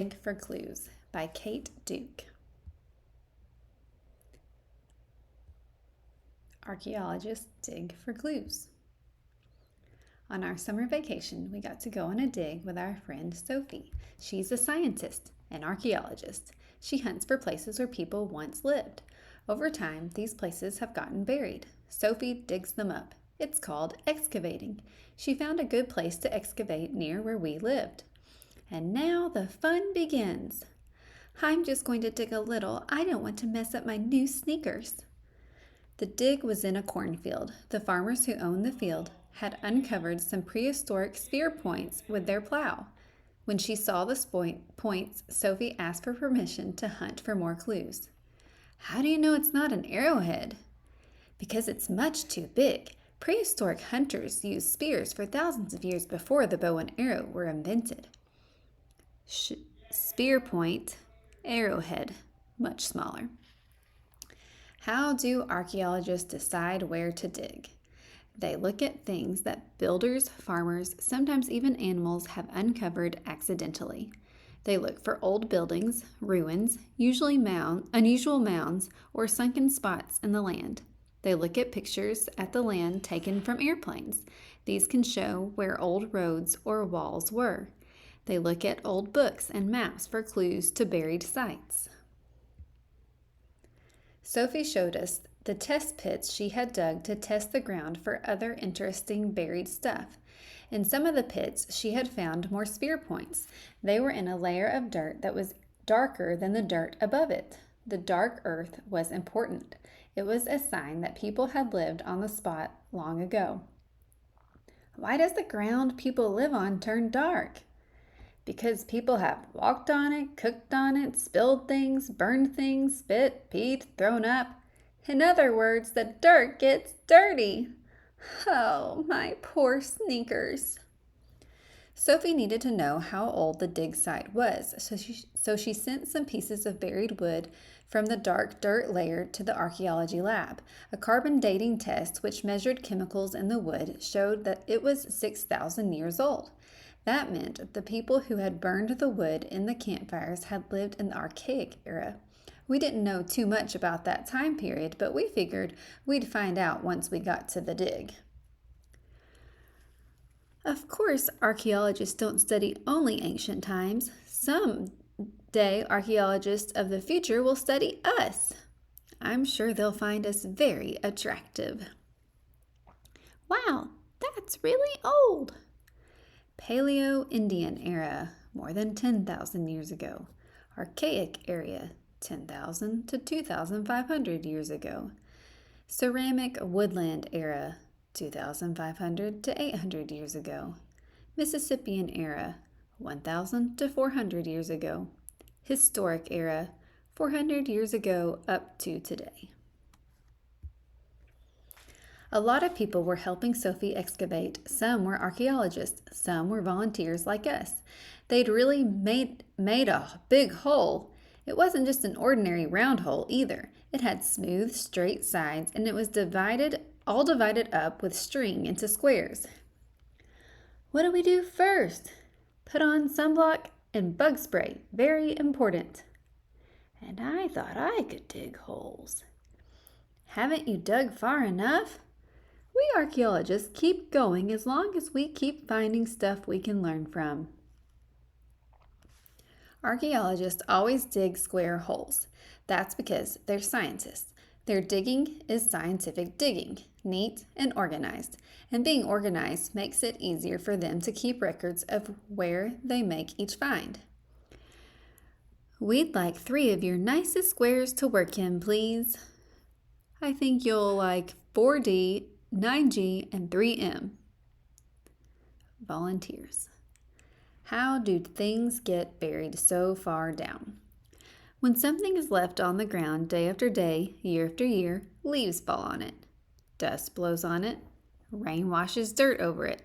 Dig for Clues by Kate Duke. Archaeologists dig for clues. On our summer vacation, we got to go on a dig with our friend Sophie. She's a scientist, an archaeologist. She hunts for places where people once lived. Over time, these places have gotten buried. Sophie digs them up. It's called excavating. She found a good place to excavate near where we lived. And now the fun begins. I'm just going to dig a little. I don't want to mess up my new sneakers. The dig was in a cornfield. The farmers who owned the field had uncovered some prehistoric spear points with their plow. When she saw the points, Sophie asked for permission to hunt for more clues. How do you know it's not an arrowhead? Because it's much too big. Prehistoric hunters used spears for thousands of years before the bow and arrow were invented. Spear point, arrowhead, much smaller. How do archaeologists decide where to dig? They look at things that builders, farmers, sometimes even animals have uncovered accidentally. They look for old buildings, ruins, usually unusual mounds, or sunken spots in the land. They look at pictures at the land taken from airplanes. These can show where old roads or walls were. They look at old books and maps for clues to buried sites. Sophie showed us the test pits she had dug to test the ground for other interesting buried stuff. In some of the pits, she had found more spear points. They were in a layer of dirt that was darker than the dirt above it. The dark earth was important. It was a sign that people had lived on the spot long ago. Why does the ground people live on turn dark? Because people have walked on it, cooked on it, spilled things, burned things, spit, peed, thrown up. In other words, the dirt gets dirty. Oh, my poor sneakers. Sophie needed to know how old the dig site was, so she sent some pieces of buried wood from the dark dirt layer to the archaeology lab. A carbon dating test, which measured chemicals in the wood, showed that it was 6,000 years old. That meant the people who had burned the wood in the campfires had lived in the Archaic era. We didn't know too much about that time period, but we figured we'd find out once we got to the dig. Of course, archaeologists don't study only ancient times. Someday, archaeologists of the future will study us. I'm sure they'll find us very attractive. Wow, that's really old. Paleo-Indian era, more than 10,000 years ago. Archaic era, 10,000 to 2,500 years ago. Ceramic woodland era, 2,500 to 800 years ago. Mississippian era, 1,000 to 400 years ago. Historic era, 400 years ago up to today. A lot of people were helping Sophie excavate. Some were archaeologists, some were volunteers like us. They'd really made a big hole. It wasn't just an ordinary round hole either. It had smooth, straight sides, and it was all divided up with string into squares. What do we do first? Put on sunblock and bug spray. Very important. And I thought I could dig holes. Haven't you dug far enough? We archaeologists keep going as long as we keep finding stuff we can learn from. Archaeologists always dig square holes. That's because they're scientists. Their digging is scientific digging, neat and organized. And being organized makes it easier for them to keep records of where they make each find. We'd like 3 of your nicest squares to work in, please. I think you'll like 4D, 9G, and 3M. Volunteers. How do things get buried so far down? When something is left on the ground day after day, year after year, leaves fall on it. Dust blows on it. Rain washes dirt over it.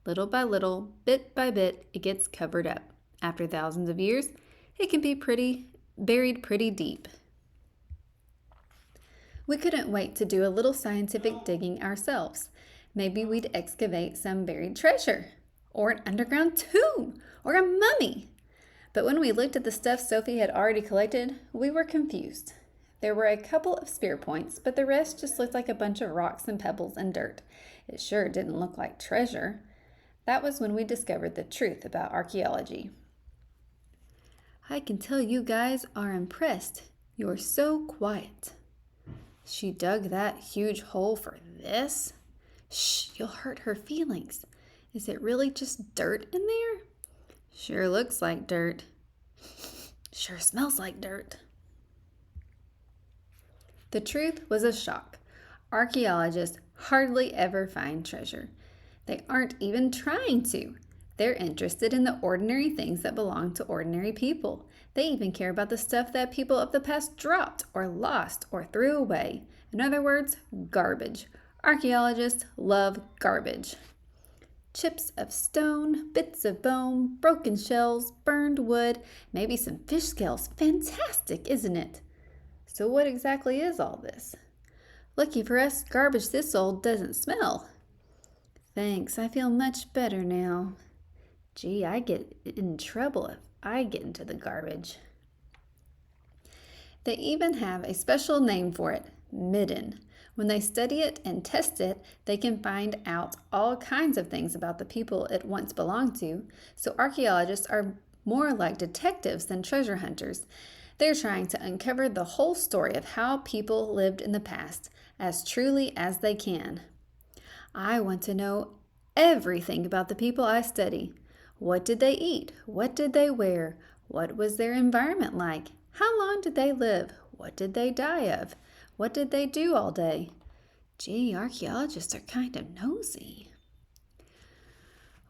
Little by little, bit by bit, it gets covered up. After thousands of years, it can be buried pretty deep. We couldn't wait to do a little scientific digging ourselves. Maybe we'd excavate some buried treasure, or an underground tomb, or a mummy. But when we looked at the stuff Sophie had already collected, we were confused. There were a couple of spear points, but the rest just looked like a bunch of rocks and pebbles and dirt. It sure didn't look like treasure. That was when we discovered the truth about archaeology. I can tell you guys are impressed. You're so quiet. She dug that huge hole for this? Shh, you'll hurt her feelings. Is it really just dirt in there? Sure looks like dirt. Sure smells like dirt. The truth was a shock. Archaeologists hardly ever find treasure. They aren't even trying to. They're interested in the ordinary things that belong to ordinary people. They even care about the stuff that people of the past dropped or lost or threw away. In other words, garbage. Archaeologists love garbage. Chips of stone, bits of bone, broken shells, burned wood, maybe some fish scales. Fantastic, isn't it? So what exactly is all this? Lucky for us, garbage this old doesn't smell. Thanks, I feel much better now. Gee, I get in trouble if I get into the garbage. They even have a special name for it, midden. When they study it and test it, they can find out all kinds of things about the people it once belonged to. So archaeologists are more like detectives than treasure hunters. They're trying to uncover the whole story of how people lived in the past as truly as they can. I want to know everything about the people I study. What did they eat? What did they wear? What was their environment like? How long did they live? What did they die of? What did they do all day? Gee, archaeologists are kind of nosy.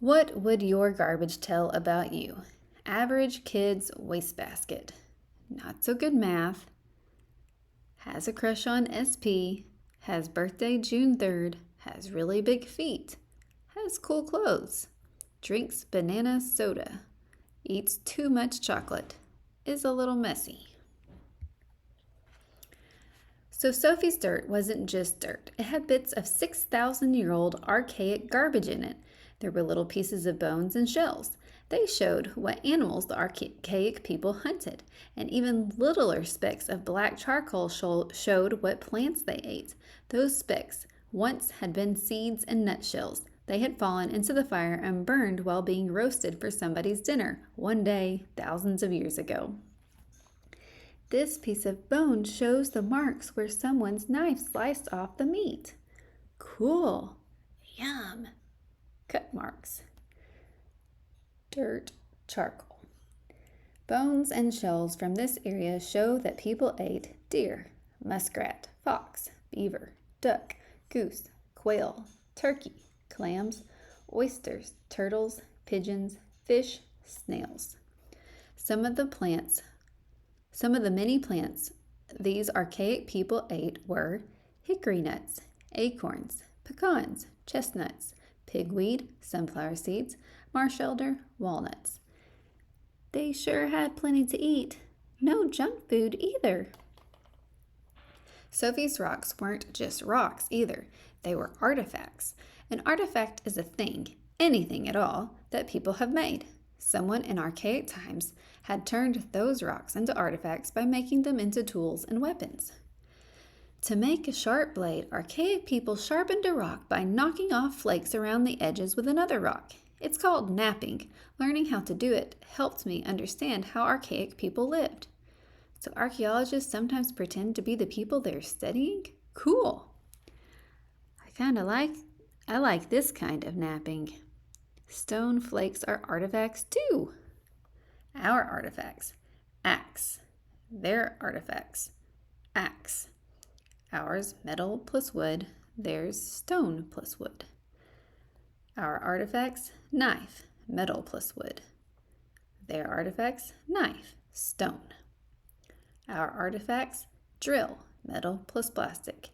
What would your garbage tell about you? Average kid's wastebasket. Not so good math. Has a crush on SP. Has birthday June 3rd. Has really big feet. Has cool clothes. Drinks banana soda. Eats too much chocolate. Is a little messy. So Sophie's dirt wasn't just dirt. It had bits of 6,000-year-old archaic garbage in it. There were little pieces of bones and shells. They showed what animals the archaic people hunted, and even littler specks of black charcoal showed what plants they ate. Those specks once had been seeds and nutshells. They had fallen into the fire and burned while being roasted for somebody's dinner, one day, thousands of years ago. This piece of bone shows the marks where someone's knife sliced off the meat. Cool. Yum. Cut marks. Dirt, charcoal. Bones and shells from this area show that people ate deer, muskrat, fox, beaver, duck, goose, quail, turkey, clams, oysters, turtles, pigeons, fish, snails. Some of the many plants these archaic people ate were hickory nuts, acorns, pecans, chestnuts, pigweed, sunflower seeds, marsh elder, walnuts. They sure had plenty to eat. No junk food either. Sophie's rocks weren't just rocks either. They were artifacts. An artifact is a thing, anything at all, that people have made. Someone in archaic times had turned those rocks into artifacts by making them into tools and weapons. To make a sharp blade, archaic people sharpened a rock by knocking off flakes around the edges with another rock. It's called knapping. Learning how to do it helped me understand how archaic people lived. So archaeologists sometimes pretend to be the people they're studying? Cool. I like this kind of knapping. Stone flakes are artifacts too. Our artifacts. Axe. Their artifacts. Axe. Ours metal plus wood. Theirs stone plus wood. Our artifacts. Knife. Metal plus wood. Their artifacts. Knife. Stone. Our artifacts. Drill. Metal plus plastic.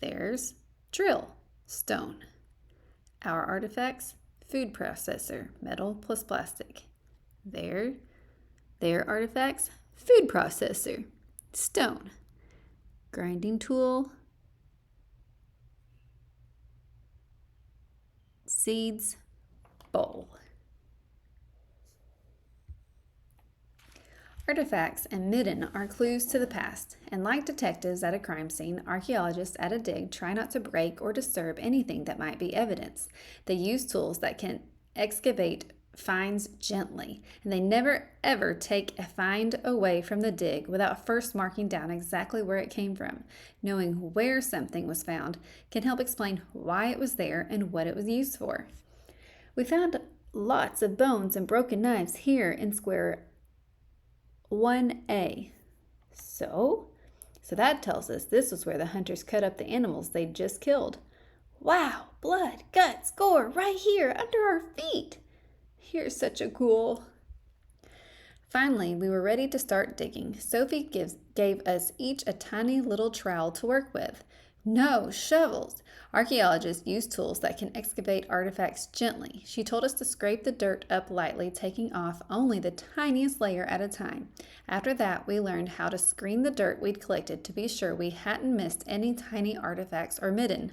Theirs. Drill. Stone. Our artifacts. Food processor. Metal plus plastic. Their artifacts. Food processor. Stone. Grinding tool. Seeds. Bowl. Artifacts and midden are clues to the past, and like detectives at a crime scene, archaeologists at a dig try not to break or disturb anything that might be evidence. They use tools that can excavate finds gently, and they never ever take a find away from the dig without first marking down exactly where it came from. Knowing where something was found can help explain why it was there and what it was used for. We found lots of bones and broken knives here in square 1A. So that tells us this was where the hunters cut up the animals they'd just killed. Wow, blood, guts, gore, right here under our feet. Here's such a cool. Finally, we were ready to start digging. Sophie gave us each a tiny little trowel to work with. No, shovels. Archaeologists use tools that can excavate artifacts gently. She told us to scrape the dirt up lightly, taking off only the tiniest layer at a time. After that, we learned how to screen the dirt we'd collected to be sure we hadn't missed any tiny artifacts or midden.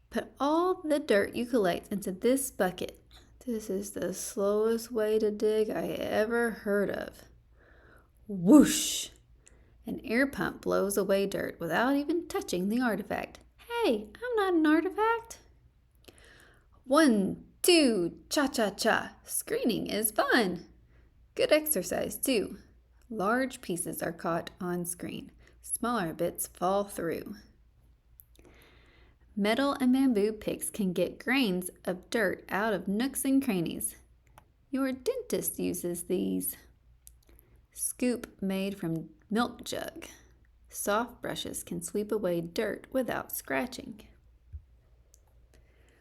Put all the dirt you collect into this bucket. This is the slowest way to dig I ever heard of. Whoosh! An air pump blows away dirt without even touching the artifact. Hey, I'm not an artifact. 1, 2, cha-cha-cha. Screening is fun. Good exercise, too. Large pieces are caught on screen. Smaller bits fall through. Metal and bamboo picks can get grains of dirt out of nooks and crannies. Your dentist uses these. Scoop made from milk jug. Soft brushes can sweep away dirt without scratching.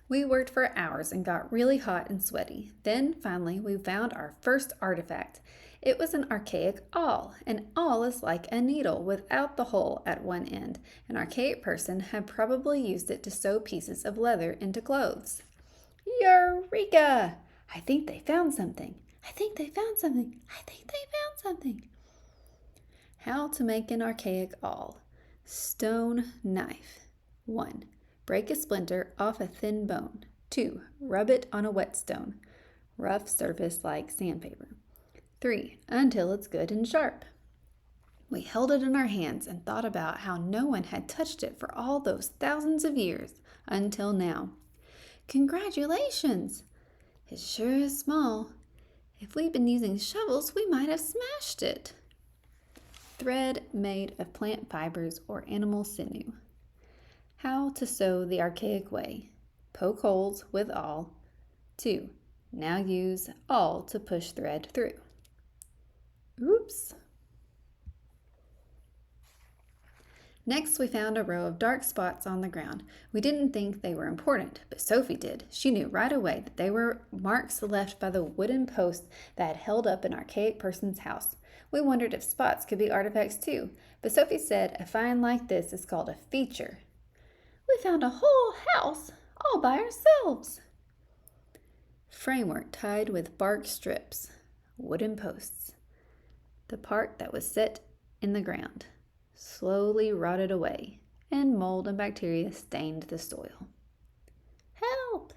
We worked for hours and got really hot and sweaty. Then, finally, we found our first artifact. It was an archaic awl. An awl is like a needle without the hole at one end. An archaic person had probably used it to sew pieces of leather into clothes. Eureka! I think they found something. I think they found something. I think they found something. How to make an archaic awl. Stone knife. 1. Break a splinter off a thin bone. 2. Rub it on a whetstone. Rough surface like sandpaper. 3. Until it's good and sharp. We held it in our hands and thought about how no one had touched it for all those thousands of years until now. Congratulations! It sure is small. If we'd been using shovels, we might have smashed it. Thread made of plant fibers or animal sinew. How to sew the archaic way. Poke holes with awl. 2. Now use awl to push thread through. Oops. Next, we found a row of dark spots on the ground. We didn't think they were important, but Sophie did. She knew right away that they were marks left by the wooden post that had held up an archaic person's house. We wondered if spots could be artifacts too, but Sophie said a find like this is called a feature. We found a whole house all by ourselves. Framework tied with bark strips, wooden posts. The part that was set in the ground slowly rotted away, and mold and bacteria stained the soil. Help!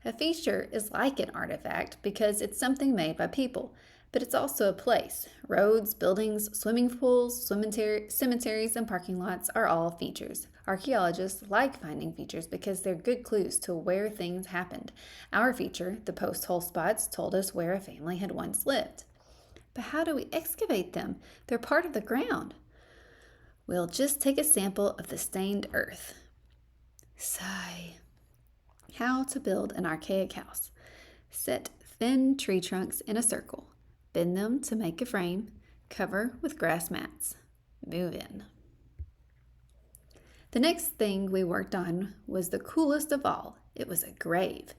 A feature is like an artifact because it's something made by people, but it's also a place. Roads, buildings, swimming pools, cemeteries, and parking lots are all features. Archaeologists like finding features because they're good clues to where things happened. Our feature, the post hole spots, told us where a family had once lived. But how do we excavate them? They're part of the ground. We'll just take a sample of the stained earth. Sigh. How to build an archaic house. Set thin tree trunks in a circle. Bend them to make a frame. Cover with grass mats. Move in. The next thing we worked on was the coolest of all. It was a grave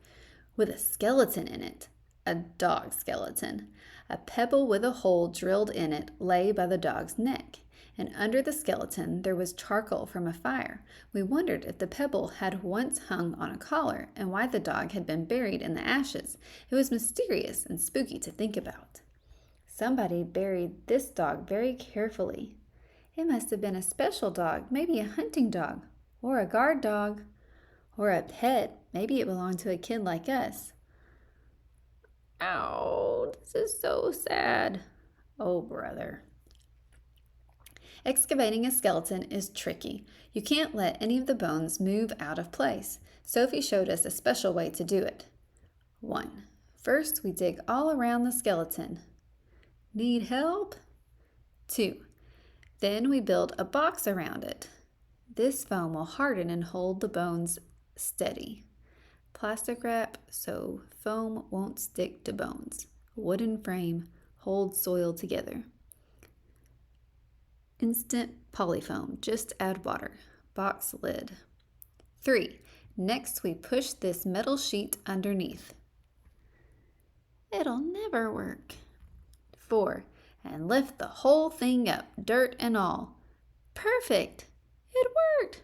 with a skeleton in it. A dog skeleton. A pebble with a hole drilled in it lay by the dog's neck, and under the skeleton there was charcoal from a fire. We wondered if the pebble had once hung on a collar and why the dog had been buried in the ashes. It was mysterious and spooky to think about. Somebody buried this dog very carefully. It must have been a special dog, maybe a hunting dog, or a guard dog, or a pet. Maybe it belonged to a kid like us. Ow, this is so sad. Oh, brother. Excavating a skeleton is tricky. You can't let any of the bones move out of place. Sophie showed us a special way to do it. 1. First, we dig all around the skeleton. Need help? 2. Then we build a box around it. This foam will harden and hold the bones steady. Plastic wrap so foam won't stick to bones. Wooden frame holds soil together. Instant polyfoam, just add water. Box lid. 3. Next we push this metal sheet underneath. It'll never work. 4. And lift the whole thing up, dirt and all. Perfect! It worked!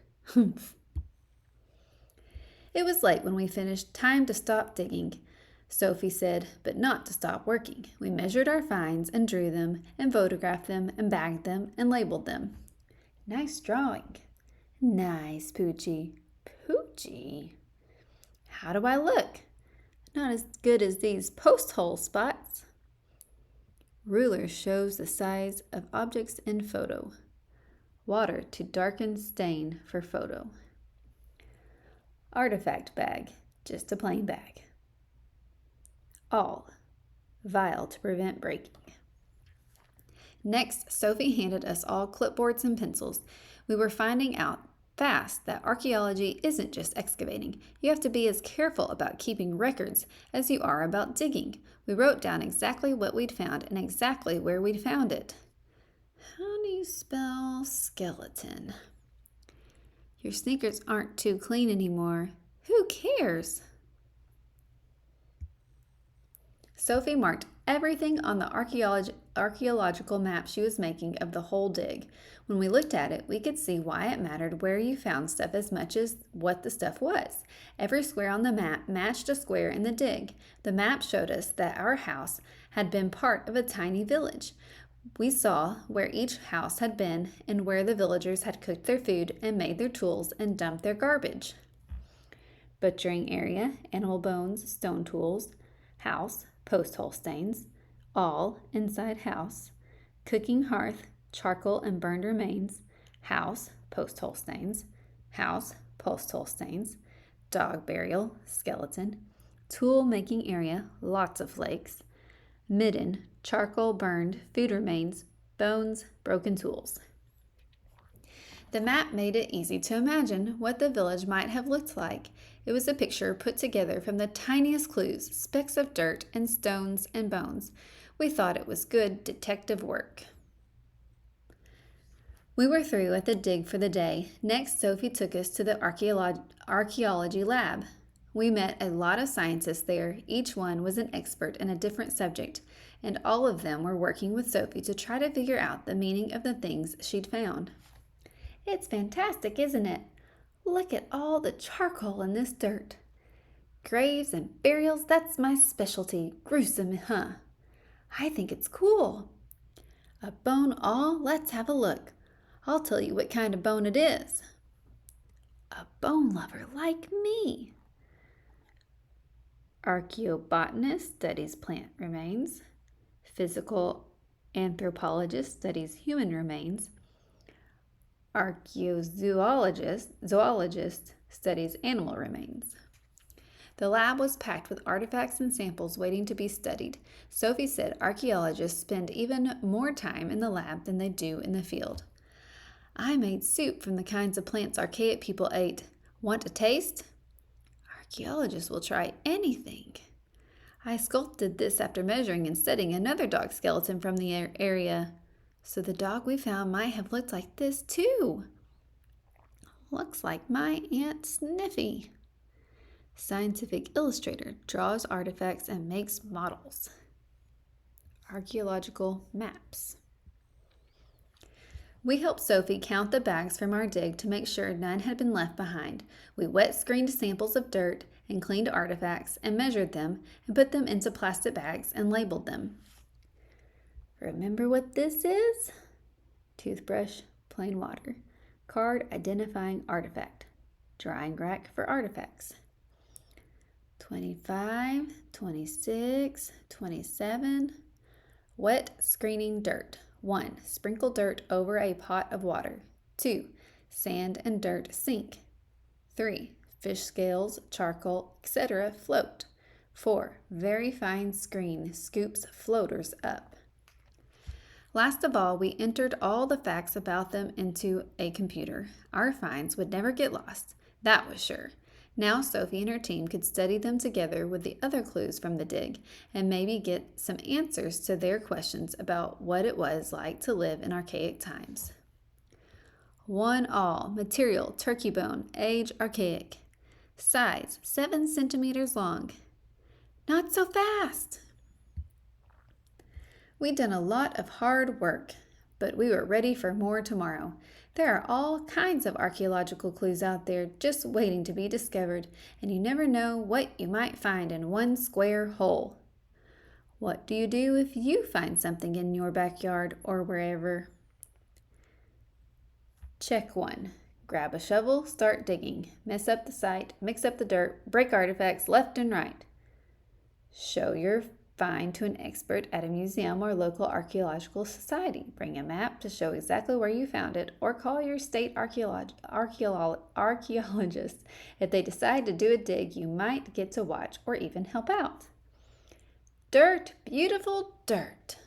It was late when we finished. Time to stop digging, Sophie said, but not to stop working. We measured our finds and drew them and photographed them and bagged them and labeled them. Nice drawing. Nice, Poochie. Poochie? How do I look? Not as good as these post hole spots. Ruler shows the size of objects in photo. Water to darken stain for photo. Artifact bag, just a plain bag. All, vial to prevent breaking. Next, Sophie handed us all clipboards and pencils. We were finding out fast that archaeology isn't just excavating. You have to be as careful about keeping records as you are about digging. We wrote down exactly what we'd found and exactly where we'd found it. How do you spell skeleton? Your sneakers aren't too clean anymore. Who cares? Sophie marked everything on the archaeological map she was making of the whole dig. When we looked at it, we could see why it mattered where you found stuff as much as what the stuff was. Every square on the map matched a square in the dig. The map showed us that our house had been part of a tiny village. We saw where each house had been and where the villagers had cooked their food and made their tools and dumped their garbage. Butchering area, animal bones, stone tools, house, post hole stains, all inside house, cooking hearth, charcoal and burned remains, house, post hole stains, house, post hole stains, dog burial, skeleton, tool making area, lots of flakes, midden, charcoal burned, food remains, bones, broken tools. The map made it easy to imagine what the village might have looked like. It was a picture put together from the tiniest clues, specks of dirt and stones and bones. We thought it was good detective work. We were through at the dig for the day. Next, Sophie took us to the archaeology lab. We met a lot of scientists there. Each one was an expert in a different subject, and all of them were working with Sophie to try to figure out the meaning of the things she'd found. It's fantastic, isn't it? Look at all the charcoal in this dirt. Graves and burials, that's my specialty. Gruesome, huh? I think it's cool. A bone all? Let's have a look. I'll tell you what kind of bone it is. A bone lover like me. Archaeobotanist studies plant remains. Physical anthropologist studies human remains. Zoologist studies animal remains. The lab was packed with artifacts and samples waiting to be studied. Sophie said archaeologists spend even more time in the lab than they do in the field. I made soup from the kinds of plants archaic people ate. Want a taste? Archaeologists will try anything. I sculpted this after measuring and studying another dog skeleton from the area. So the dog we found might have looked like this too. Looks like my Aunt Sniffy. Scientific illustrator draws artifacts and makes models. Archaeological maps. We helped Sophie count the bags from our dig to make sure none had been left behind. We wet screened samples of dirt and cleaned artifacts and measured them and put them into plastic bags and labeled them. Remember what this is? Toothbrush, plain water. Card identifying artifact. Drying rack for artifacts. 25, 26, 27. Wet screening dirt. 1. Sprinkle dirt over a pot of water. 2. Sand and dirt sink. 3. Fish scales, charcoal, etc. float. 4. Very fine screen scoops floaters up. Last of all, we entered all the facts about them into a computer. Our finds would never get lost, that was sure. Now Sophie and her team could study them together with the other clues from the dig and maybe get some answers to their questions about what it was like to live in archaic times. 1 all, material, turkey bone, age, archaic. Size, 7 centimeters long. Not so fast! We'd done a lot of hard work, but we were ready for more tomorrow. There are all kinds of archaeological clues out there just waiting to be discovered, and you never know what you might find in one square hole. What do you do if you find something in your backyard or wherever? Check 1. Grab a shovel, start digging. Mess up the site, mix up the dirt, break artifacts left and right. Show your find to an expert at a museum or local archaeological society. Bring a map to show exactly where you found it, or call your state archaeologist. If they decide to do a dig, you might get to watch or even help out. Dirt, beautiful dirt.